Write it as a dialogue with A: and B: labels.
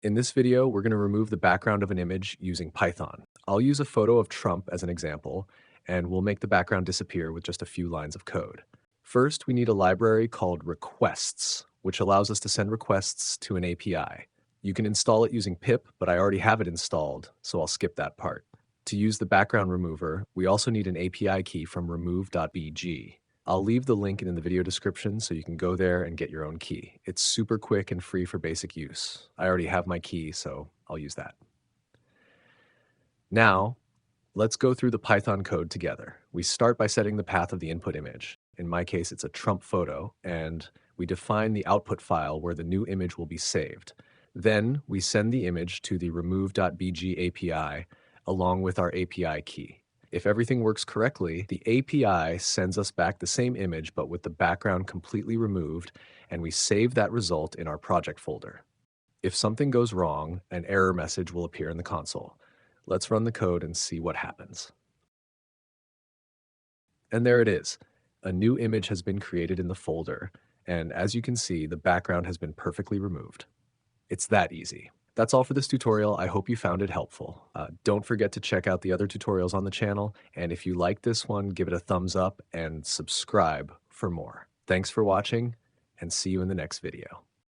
A: In this video, we're going to remove the background of an image using Python. I'll use a photo of Trump as an example, and we'll make the background disappear with just a few lines of code. First, we need a library called requests, which allows us to send requests to an API. You can install it using pip, but I already have it installed, so I'll skip that part. To use the background remover, we also need an API key from remove.bg. I'll leave the link in the video description so you can go there and get your own key. It's super quick and free for basic use. I already have my key, so I'll use that. Now, let's go through the Python code together. We start by setting the path of the input image. In my case, it's a Trump photo, and we define the output file where the new image will be saved. Then we send the image to the remove.bg API along with our API key. If everything works correctly, the API sends us back the same image but with the background completely removed, and we save that result in our project folder. If something goes wrong, an error message will appear in the console. Let's run the code and see what happens. And there it is. A new image has been created in the folder, and as you can see, the background has been perfectly removed. It's that easy. That's all for this tutorial. I hope you found it helpful. Don't forget to check out the other tutorials on the channel, and if you like this one, give it a thumbs up and subscribe for more. Thanks for watching, and see you in the next video.